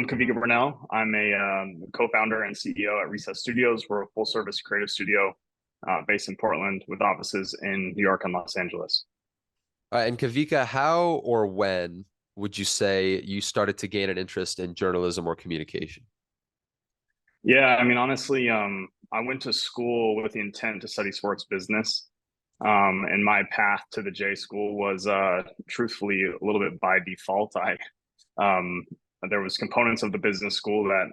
I'm Kawika Bernal. I'm a co-founder and CEO at Recess Studios. We're a full-service creative studio based in Portland with offices in New York and Los Angeles. And Kavika, how or when would you say you started to gain an interest in journalism or communication? Yeah, I mean, honestly, I went to school with the intent to study sports business. And my path to the J school was truthfully a little bit by default. Um, there was components of the business school that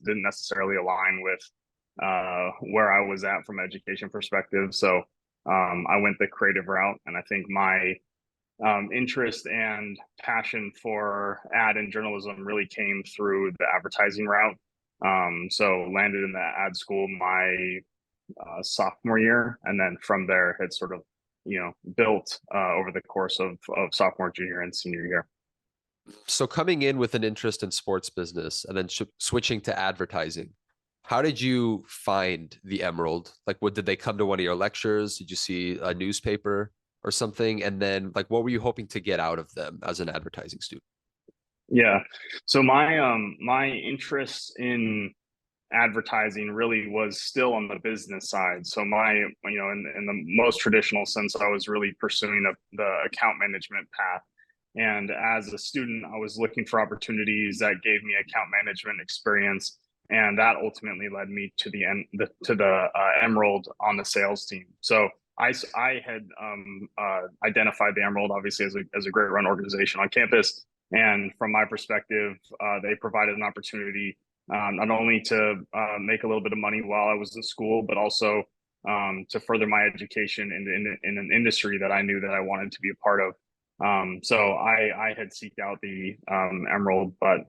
didn't necessarily align with where I was at from an education perspective. So I went the creative route, and I think my interest and passion for ad and journalism really came through the advertising route. So landed in the ad school my sophomore year, and then from there had sort of built over the course of sophomore, junior, and senior year. So coming in with an interest in sports business and then switching to advertising, how did you find the Emerald? Like, what did they come to one of your lectures? Did you see a newspaper or something? And then, like, what were you hoping to get out of them as an advertising student? Yeah, so my interest in advertising really was still on the business side. So in the most traditional sense, I was really pursuing the account management path. And as a student, I was looking for opportunities that gave me account management experience, and that ultimately led me to the Emerald on the sales team. So I had identified the Emerald obviously as a great run organization on campus, and from my perspective, they provided an opportunity not only to make a little bit of money while I was in school, but also to further my education in an industry that I knew that I wanted to be a part of. So I had seeked out the Emerald, but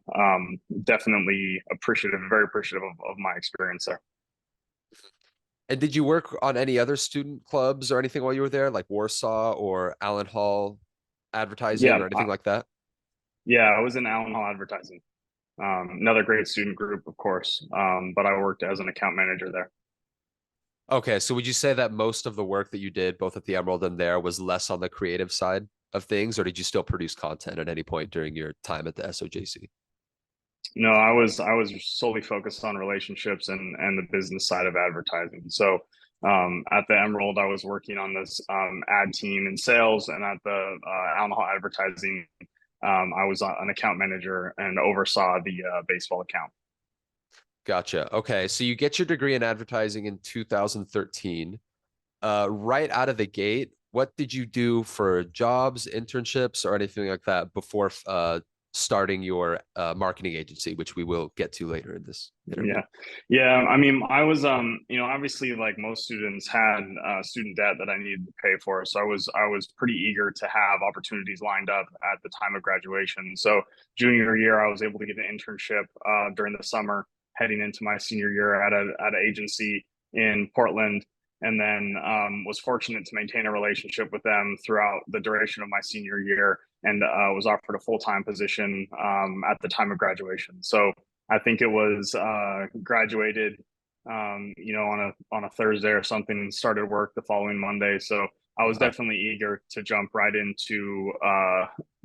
definitely appreciative, very appreciative of my experience there. And did you work on any other student clubs or anything while you were there, like Warsaw or Allen Hall advertising Yeah, or anything like that? yeah, I was in Allen Hall Advertising. Another great student group, of course, but I worked as an account manager there. Okay, so would you say that most of the work that you did, both at the Emerald and there, was less on the creative side of things, or did you still produce content at any point during your time at the SOJC? No, I was solely focused on relationships and the business side of advertising. So at the Emerald, I was working on this ad team and sales, and at the Allen Hall Advertising, I was an account manager and oversaw the baseball account. Gotcha. Okay, so you get your degree in advertising in 2013. Right out of the gate, what did you do for jobs, internships, or anything like that before starting your marketing agency, which we will get to later in this interview? Yeah. Yeah. I mean, I was, obviously like most students had student debt that I needed to pay for. So I was pretty eager to have opportunities lined up at the time of graduation. So junior year, I was able to get an internship during the summer heading into my senior year at an agency in Portland. And then was fortunate to maintain a relationship with them throughout the duration of my senior year, and was offered a full-time position at the time of graduation. So I think it was graduated, on a Thursday or something, and started work the following Monday. So I was Wow. definitely eager to jump right into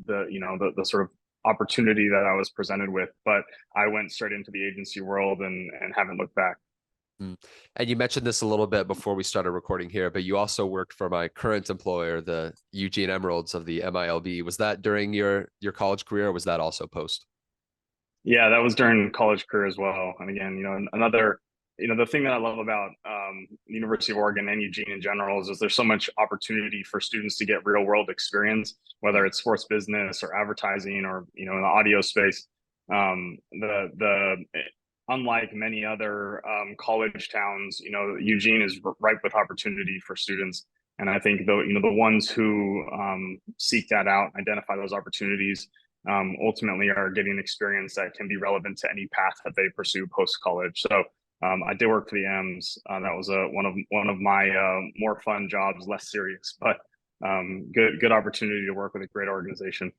the sort of opportunity that I was presented with. But I went straight into the agency world and haven't looked back. Mm. And you mentioned this a little bit before we started recording here, but you also worked for my current employer, the Eugene Emeralds of the MILB. Was that during your college career, or was that also post? Yeah, that was during college career as well. And again, another, the thing that I love about the University of Oregon and Eugene in general is there's so much opportunity for students to get real world experience, whether it's sports business or advertising or in the audio space. The Unlike many other college towns, Eugene is ripe with opportunity for students. And I think the ones who seek that out, identify those opportunities, ultimately are getting experience that can be relevant to any path that they pursue post college. So I did work for the M's. That was one of my more fun jobs, less serious, but good opportunity to work with a great organization.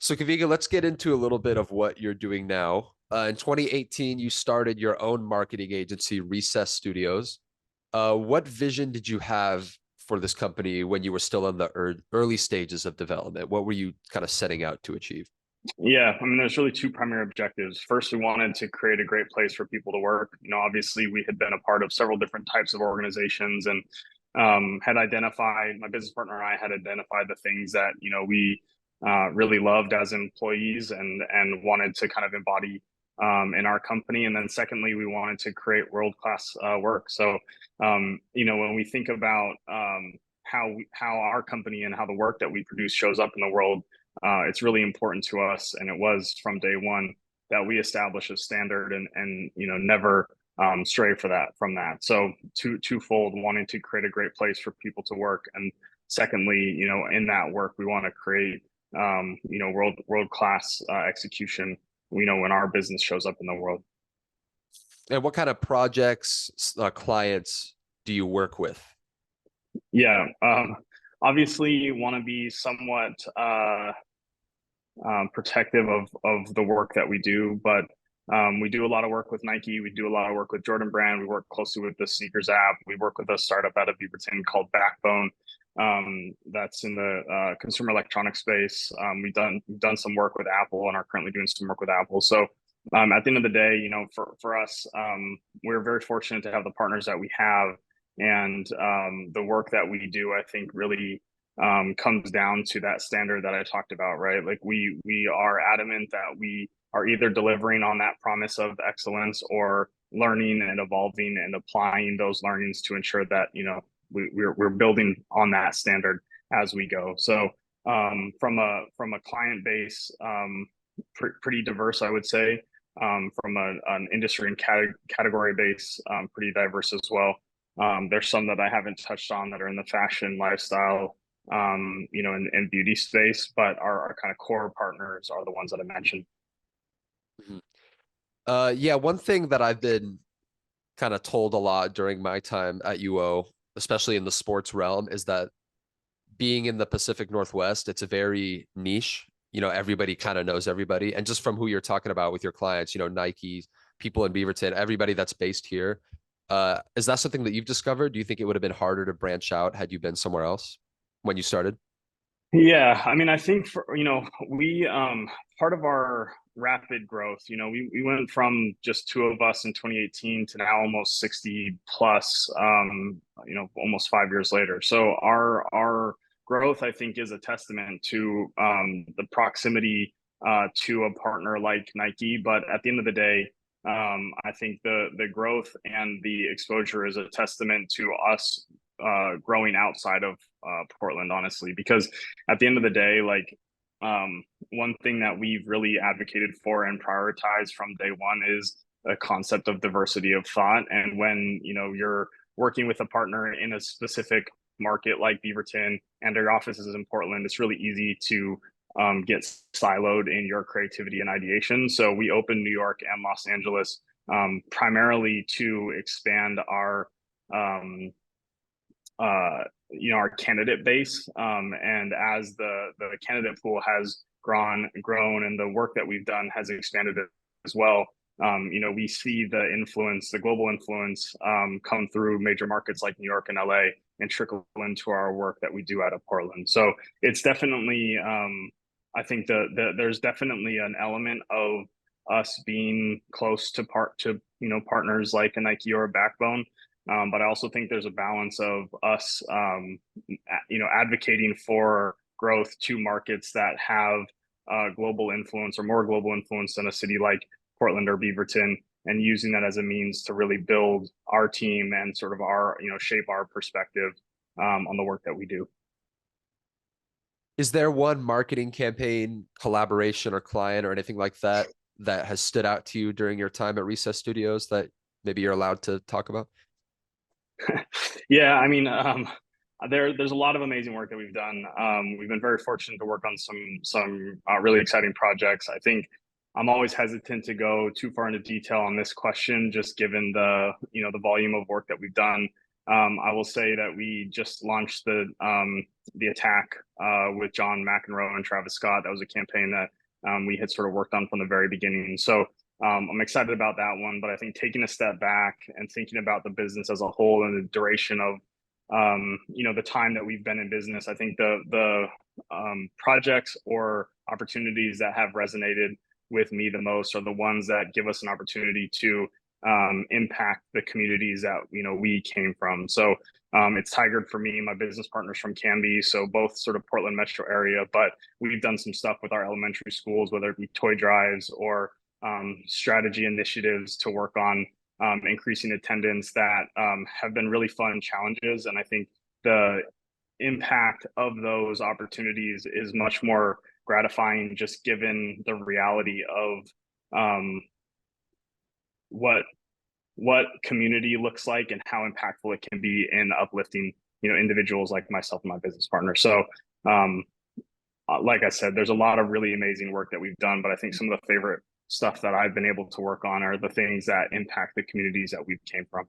So, Kavika, let's get into a little bit of what you're doing now. In 2018, you started your own marketing agency, Recess Studios. What vision did you have for this company when you were still in the early stages of development? What were you kind of setting out to achieve? Yeah, I mean, there's really two primary objectives. First, we wanted to create a great place for people to work. Obviously, we had been a part of several different types of organizations, and had identified, my business partner and I had identified the things that we really loved as employees and wanted to kind of embody in our company. And then secondly, we wanted to create world class work. So when we think about how our company and how the work that we produce shows up in the world, it's really important to us, and it was from day one, that we establish a standard and never stray from that. So twofold: wanting to create a great place for people to work, and secondly, in that work, we want to create world class execution. When our business shows up in the world. And what kind of projects, clients do you work with? Yeah, obviously, you want to be somewhat protective of the work that we do. But we do a lot of work with Nike. We do a lot of work with Jordan Brand. We work closely with the sneakers app. We work with a startup out of Beaverton called Backbone. That's in the consumer electronics space. We've done some work with Apple and are currently doing some work with Apple. So at the end of the day, for us, we're very fortunate to have the partners that we have, and the work that we do, I think, really comes down to that standard that I talked about, right? Like we are adamant that we are either delivering on that promise of excellence or learning and evolving and applying those learnings to ensure that we're building on that standard as we go. So from a client base, pretty diverse, I would say. From an industry and category base, pretty diverse as well. There's some that I haven't touched on that are in the fashion, lifestyle, in beauty space, but our kind of core partners are the ones that I mentioned. Yeah, one thing that I've been kind of told a lot during my time at UO, especially in the sports realm, is that being in the Pacific Northwest, it's a very niche. Everybody kind of knows everybody. And just from who you're talking about with your clients, Nike, people in Beaverton, everybody that's based here. Is that something that you've discovered? Do you think it would have been harder to branch out had you been somewhere else when you started? Yeah, I mean, I think we part of our rapid growth, we went from just two of us in 2018 to now almost 60 plus, almost 5 years later. So our growth, I think, is a testament to the proximity to a partner like Nike. But at the end of the day, I think the growth and the exposure is a testament to us growing outside of Portland, honestly, because at the end of the day, like one thing that we've really advocated for and prioritized from day one is a concept of diversity of thought. And when you're working with a partner in a specific market like Beaverton and their office is in Portland, it's really easy to get siloed in your creativity and ideation. So we opened New York and Los Angeles primarily to expand um, our candidate base. And as the candidate pool has grown, and the work that we've done has expanded as well, we see the global influence, come through major markets like New York and LA and trickle into our work that we do out of Portland. So it's definitely, I think there's definitely an element of us being close to partners like a Nike or a Backbone. But I also think there's a balance of us, advocating for growth to markets that have global influence or more global influence than a city like Portland or Beaverton, and using that as a means to really build our team and sort of shape our perspective on the work that we do. Is there one marketing campaign, collaboration, or client or anything like that that has stood out to you during your time at Recess Studios that maybe you're allowed to talk about? Yeah, I mean, there's a lot of amazing work that we've done. We've been very fortunate to work on some really exciting projects. I think I'm always hesitant to go too far into detail on this question, just given the volume of work that we've done. I will say that we just launched the Attack with John McEnroe and Travis Scott. That was a campaign that we had sort of worked on from the very beginning. So I'm excited about that one, but I think taking a step back and thinking about the business as a whole and the duration of the time that we've been in business. I think the projects or opportunities that have resonated with me the most are the ones that give us an opportunity to impact the communities that we came from. So it's Tigard for me. My business partner's from Canby, so both sort of Portland metro area. But we've done some stuff with our elementary schools, whether it be toy drives or strategy initiatives to work on increasing attendance that have been really fun challenges. And I think the impact of those opportunities is much more gratifying, just given the reality of what community looks like and how impactful it can be in uplifting individuals like myself and my business partner. So like I said, there's a lot of really amazing work that we've done, but I think some of the favorite stuff that I've been able to work on are the things that impact the communities that we've came from.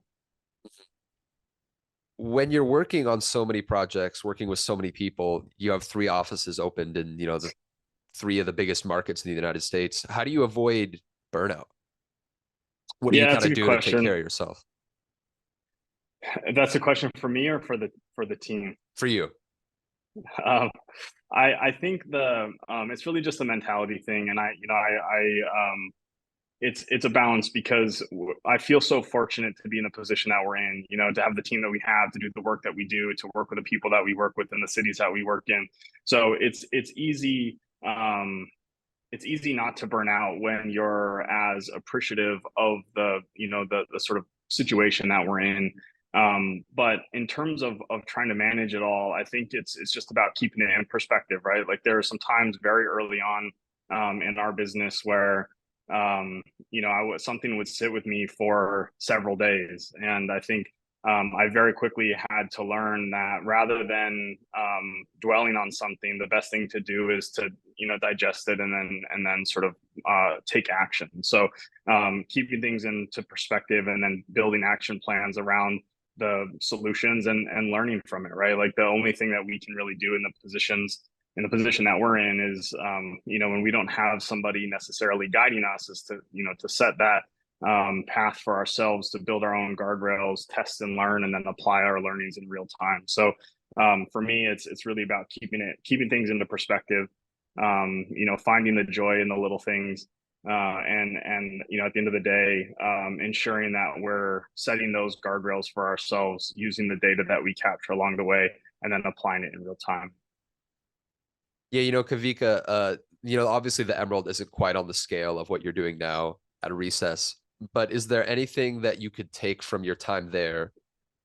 When you're working on so many projects, working with so many people, you have 3 offices opened in, the 3 of the biggest markets in the United States. How do you avoid burnout? What do you Yeah, that's kind a of good do to take care question. of yourself? That's a question for me or for the team? For you. Um, I think it's really just a mentality thing, and it's a balance because I feel so fortunate to be in the position that we're in, to have the team that we have, to do the work that we do, to work with the people that we work with in the cities that we work in. So it's easy. It's easy not to burn out when you're as appreciative of the sort of situation that we're in. But in terms of trying to manage it all, I think it's just about keeping it in perspective, right? Like there are some times very early on in our business where something would sit with me for several days, and I think I very quickly had to learn that rather than dwelling on something, the best thing to do is to digest it and then sort of take action. So keeping things into perspective and then building action plans around the solutions and learning from it, right? Like the only thing that we can really do in the position that we're in is when we don't have somebody necessarily guiding us, is to set that path for ourselves, to build our own guardrails, test and learn, and then apply our learnings in real time. So for me, it's really about keeping things into perspective, finding the joy in the little things, and at the end of the day, ensuring that we're setting those guardrails for ourselves using the data that we capture along the way and then applying it in real time. Yeah, Kavika, obviously the Emerald isn't quite on the scale of what you're doing now at Recess, but is there anything that you could take from your time there,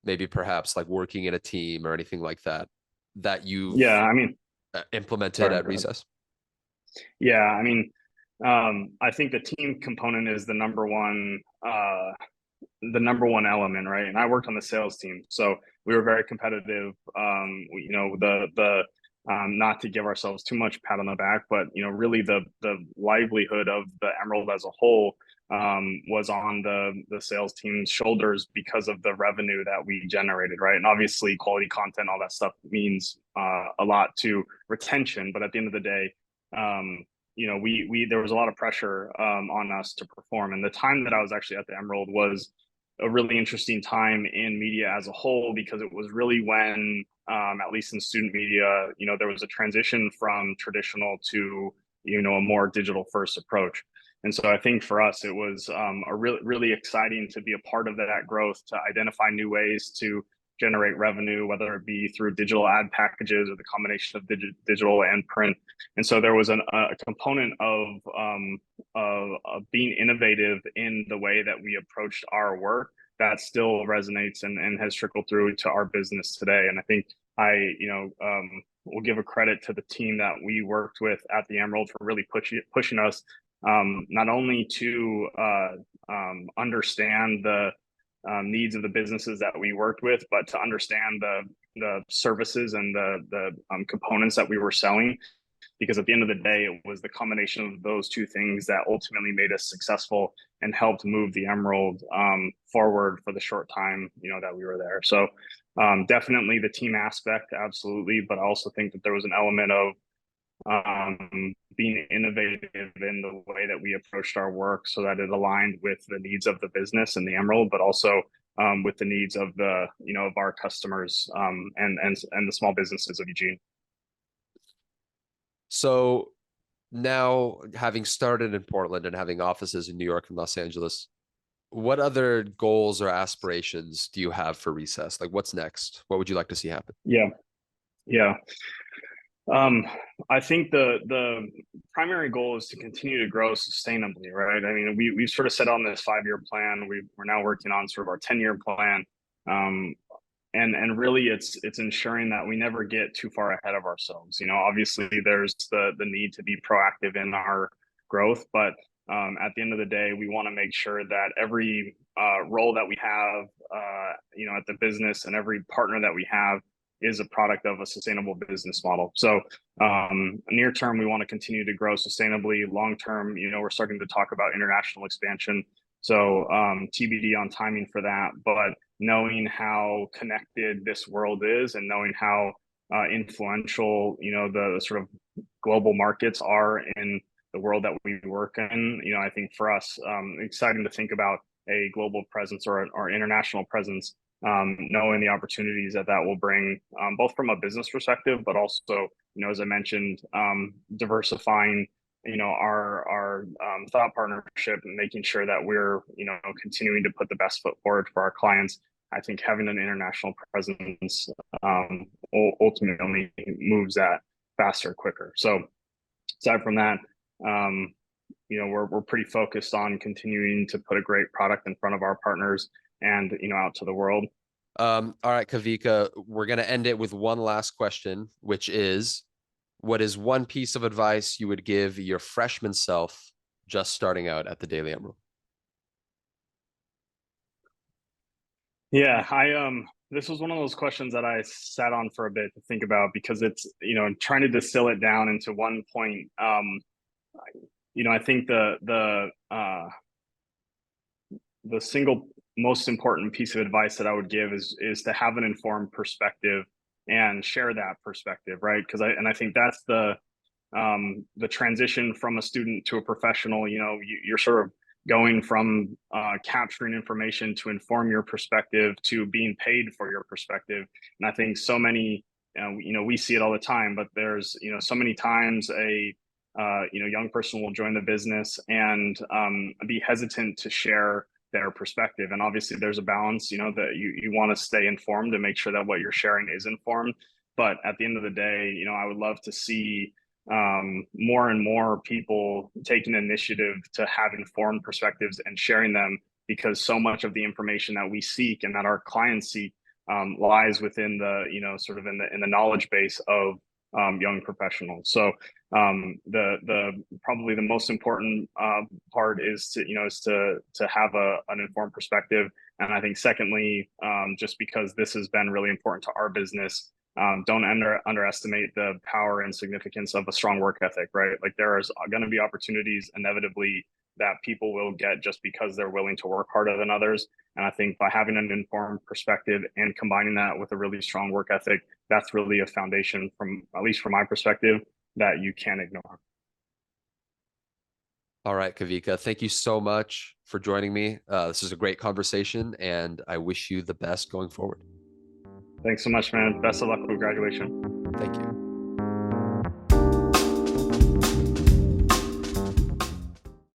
maybe perhaps like working in a team or anything like that, that you've Yeah, I mean, implemented sorry, at go ahead. Recess? Yeah, I mean, I think the team component is the number one element, right? And I worked on the sales team, so we were very competitive. The not to give ourselves too much pat on the back, but really the livelihood of the Emerald as a whole was on the sales team's shoulders because of the revenue that we generated, right? And obviously, quality content, all that stuff means a lot to retention. But at the end of the day, we there was a lot of pressure on us to perform. And the time that I was actually at the Emerald was a really interesting time in media as a whole, because it was really when, at least in student media, there was a transition from traditional to, a more digital first approach. And so I think for us, it was a really exciting to be a part of that growth, to identify new ways to generate revenue, whether it be through digital ad packages or the combination of digital and print. And so there was a component of being innovative in the way that we approached our work that still resonates and has trickled through to our business today. And I think will give a credit to the team that we worked with at the Emerald for really pushing us not only to understand the needs of the businesses that we worked with, but to understand the services and the components that we were selling. Because at the end of the day, it was the combination of those two things that ultimately made us successful and helped move the Emerald forward for the short time that we were there. So definitely the team aspect, absolutely, but I also think that there was an element of being innovative in the way that we approached our work so that it aligned with the needs of the business and the Emerald, but also with the needs of the, of our customers, and the small businesses of Eugene. So now, having started in Portland and having offices in New York and Los Angeles, what other goals or aspirations do you have for Recess? Like, what's next? What would you like to see happen? Yeah, yeah. Um, I think the primary goal is to continue to grow sustainably, right? I mean, we sort of set on this 5-year plan. We're now working on sort of our 10-year plan. And really it's ensuring that we never get too far ahead of ourselves. Obviously there's the need to be proactive in our growth, but at the end of the day, we want to make sure that every role that we have, at the business, and every partner that we have is a product of a sustainable business model. So near term, we want to continue to grow sustainably. Long term, we're starting to talk about international expansion. So TBD on timing for that, but knowing how connected this world is and knowing how influential, the sort of global markets are in the world that we work in, I think for us, exciting to think about a global presence or international presence, knowing the opportunities that will bring, both from a business perspective, but also, as I mentioned, diversifying our thought partnership and making sure that we're continuing to put the best foot forward for our clients. I think having an international presence ultimately moves that faster, quicker. So aside from that, we're pretty focused on continuing to put a great product in front of our partners and out to the world. All right, Kawika, we're gonna end it with one last question, which is, what is one piece of advice you would give your freshman self just starting out at the Daily Emerald? Yeah, this was one of those questions that I sat on for a bit to think about, because it's, trying to distill it down into one point. I think the single most important piece of advice that I would give is to have an informed perspective and share that perspective, right? Because I think that's the transition from a student to a professional. You're sort of going from capturing information to inform your perspective to being paid for your perspective. And I think so many, we see it all the time, but there's, so many times a young person will join the business and be hesitant to share their perspective. And obviously there's a balance, that you want to stay informed and make sure that what you're sharing is informed. But at the end of the day, I would love to see more and more people taking initiative to have informed perspectives and sharing them, because so much of the information that we seek and that our clients seek lies within the, sort of in the knowledge base of young professionals. So the probably the most important part is to have an informed perspective. And I think secondly, just because this has been really important to our business, don't underestimate the power and significance of a strong work ethic, right? Like there is going to be opportunities inevitably that people will get just because they're willing to work harder than others. And I think by having an informed perspective and combining that with a really strong work ethic, that's really a foundation, from at least from my perspective, that you can't ignore. All right, Kawika, thank you so much for joining me. This is a great conversation, and I wish you the best going forward. Thanks so much, man. Best of luck with graduation. Thank you.